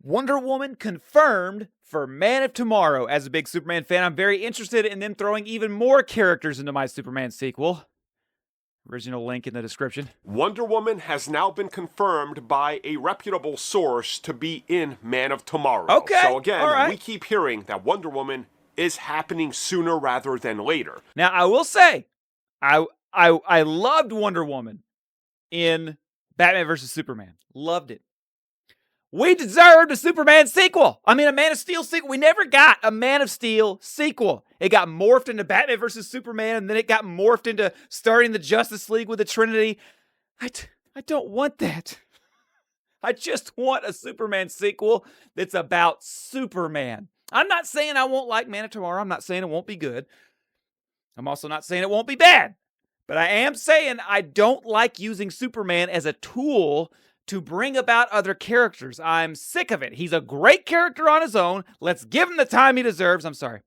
Wonder Woman confirmed for Man of Tomorrow. As a big Superman fan, I'm very interested in them throwing even more characters into my Superman sequel. Original link in the description. Wonder Woman has now been confirmed by a reputable source to be in Man of Tomorrow. Okay, So again, all right. we keep hearing that Wonder Woman is happening sooner rather than later. Now, I will say, I loved Wonder Woman in Batman vs. Superman. Loved it. We deserved a Superman sequel. I mean, a Man of Steel sequel. We never got a Man of Steel sequel. It got morphed into Batman vs. Superman, and then it got morphed into starting the Justice League with the Trinity. I don't want that. I just want a Superman sequel that's about Superman. I'm not saying I won't like Man of Tomorrow. I'm not saying it won't be good. I'm also not saying it won't be bad. But I am saying I don't like using Superman as a tool to bring about other characters. I'm sick of it. He's a great character on his own. Let's give him the time he deserves. I'm sorry.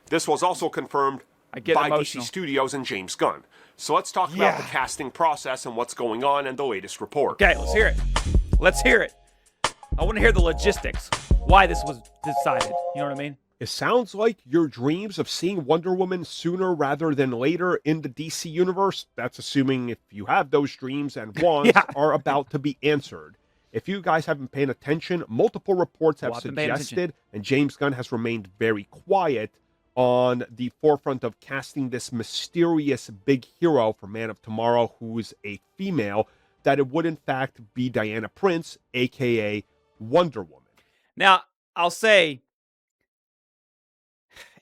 This was also confirmed by DC Studios and James Gunn. So let's talk about the casting process and what's going on and the latest report. Okay, let's hear it. Let's hear it. I want to hear the logistics. Why this was decided. You know what I mean? It sounds like your dreams of seeing Wonder Woman sooner rather than later in the DC universe, that's assuming if you have those dreams and wants, are about to be answered. If you guys haven't been paying attention, multiple reports have suggested, and James Gunn has remained very quiet on the forefront of casting this mysterious big hero for Man of Tomorrow, who's a female, that it would in fact be Diana Prince, aka Wonder Woman. Now, I'll say,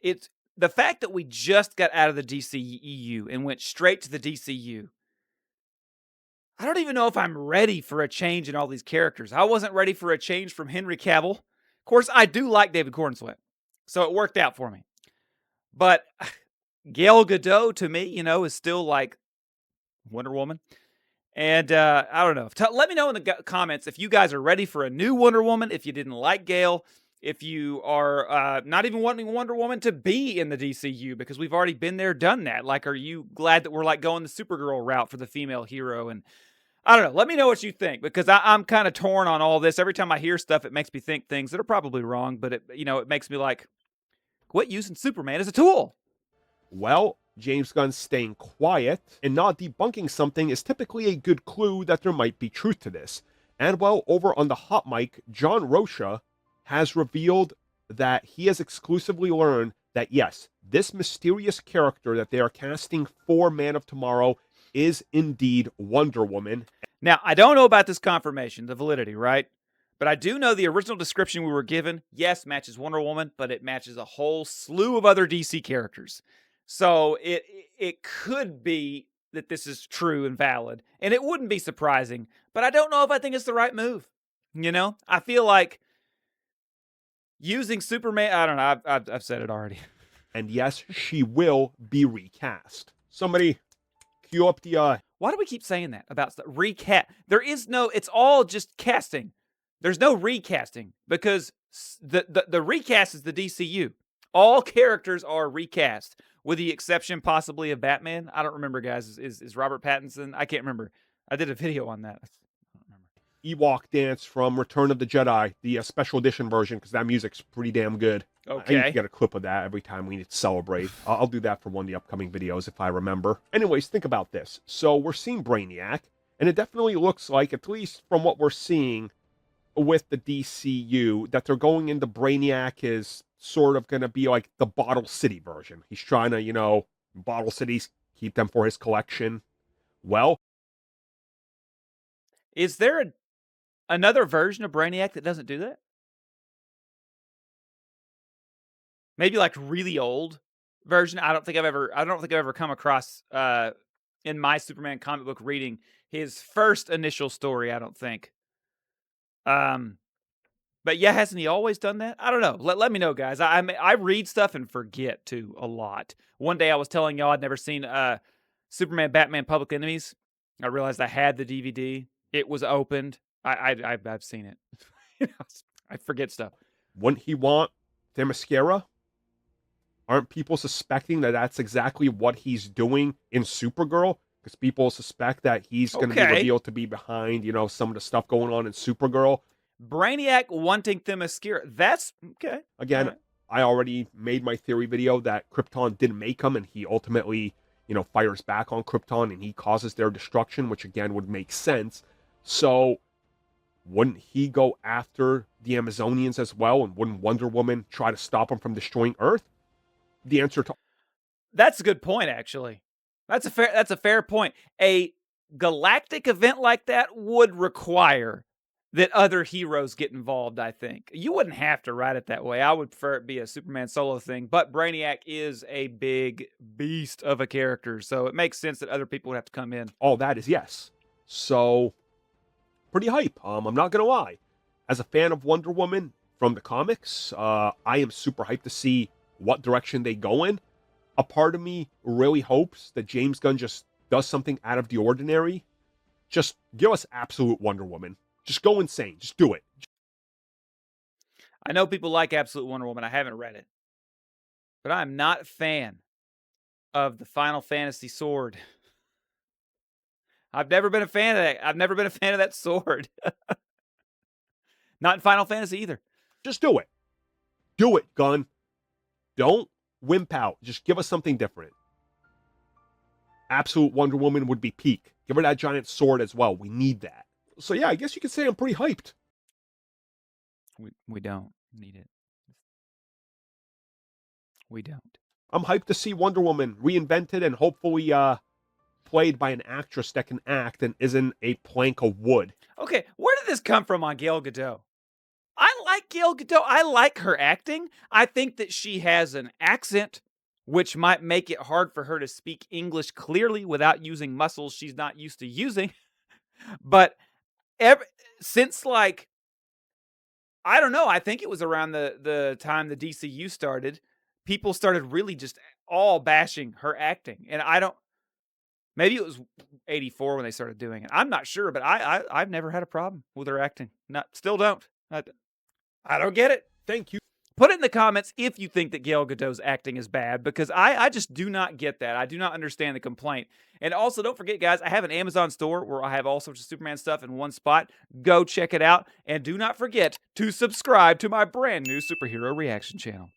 it's the fact that we just got out of the DCEU and went straight to the DCU. I don't even know if I'm ready for a change in all these characters. I wasn't ready for a change from Henry Cavill. Of course, I do like David Cornsweet, so it worked out for me. But Gal Gadot, to me, is still like Wonder Woman. And I don't know. Let me know in the comments if you guys are ready for a new Wonder Woman, if you didn't like Gal, if you are not even wanting Wonder Woman to be in the DCU, because we've already been there, done that. Like, are you glad that we're like going the Supergirl route for the female hero? And I don't know. Let me know what you think, because I'm kind of torn on all this. Every time I hear stuff, it makes me think things that are probably wrong, but it makes me like, quit using Superman as a tool. Well, James Gunn staying quiet and not debunking something is typically a good clue that there might be truth to this. And well, over on the hot mic, John Rocha has revealed that he has exclusively learned that, yes, this mysterious character that they are casting for Man of Tomorrow is indeed Wonder Woman. Now, I don't know about this confirmation, the validity, right? But I do know the original description we were given, yes, matches Wonder Woman, but it matches a whole slew of other DC characters. So it could be that this is true and valid, and it wouldn't be surprising, but I don't know if I think it's the right move. I feel like using Superman, I don't know, I've said it already. And yes, she will be recast. Somebody cue up the... Why do we keep saying that about recast? There is no, it's all just casting. There's no recasting, because the recast is the DCU. All characters are recast, with the exception possibly of Batman. I don't remember, guys. Is Robert Pattinson? I can't remember. I did a video on that. I don't remember. Ewok dance from Return of the Jedi, the special edition version, because that music's pretty damn good. Okay. I need to get a clip of that every time we need to celebrate. I'll do that for one of the upcoming videos if I remember. Anyways, think about this. So we're seeing Brainiac, and it definitely looks like, at least from what we're seeing with the DCU, that they're going into Brainiac is sort of going to be like the Bottle City version. He's trying to, Bottle Cities, keep them for his collection. Well, is there another version of Brainiac that doesn't do that? Maybe like really old version. I don't think I've ever come across in my Superman comic book reading his first initial story, I don't think. But yeah, hasn't he always done that? I don't know. Let me know, guys. I read stuff and forget too a lot. One day I was telling y'all I'd never seen Superman Batman Public Enemies. I realized I had the DVD. It was opened. I've seen it. I forget stuff. Wouldn't he want Themyscira? Aren't people suspecting that that's exactly what he's doing in Supergirl? Because people suspect that he's going to be revealed to be behind, some of the stuff going on in Supergirl. Brainiac wanting Themyscira. That's okay. Again, Right. I already made my theory video that Krypton didn't make him, and he ultimately, fires back on Krypton and he causes their destruction, which again would make sense. So wouldn't he go after the Amazonians as well? And wouldn't Wonder Woman try to stop him from destroying Earth? The answer to That's a good point, actually. That's a fair point. A galactic event like that would require that other heroes get involved, I think. You wouldn't have to write it that way. I would prefer it be a Superman solo thing, but Brainiac is a big beast of a character, so it makes sense that other people would have to come in. all that is yes. So pretty hype. I'm not gonna lie. As a fan of Wonder Woman from the comics, I am super hyped to see what direction they go in. A part of me really hopes that James Gunn just does something out of the ordinary. Just give us absolute Wonder Woman. Just go insane. Just do it. I know people like Absolute Wonder Woman. I haven't read it. But I'm not a fan of the Final Fantasy sword. I've never been a fan of that. I've never been a fan of that sword. Not in Final Fantasy either. Just do it. Do it, Gunn. Don't wimp out. Just give us something different. Absolute Wonder Woman would be peak. Give her that giant sword as well. We need that. So yeah, I guess you could say I'm pretty hyped. We don't need it. We don't. I'm hyped to see Wonder Woman reinvented and hopefully played by an actress that can act and isn't a plank of wood. Okay, where did this come from on Gal Gadot? I like Gal Gadot. I like her acting. I think that she has an accent which might make it hard for her to speak English clearly without using muscles she's not used to using. But since like, I don't know, I think it was around the time the DCU started, people started really just all bashing her acting. And maybe it was 84 when they started doing it. I'm not sure, but I've never had a problem with her acting. Still don't. I don't get it. Thank you. Put it in the comments if you think that Gal Gadot's acting is bad, because I just do not get that. I do not understand the complaint. And also, don't forget, guys, I have an Amazon store where I have all sorts of Superman stuff in one spot. Go check it out. And do not forget to subscribe to my brand new superhero reaction channel.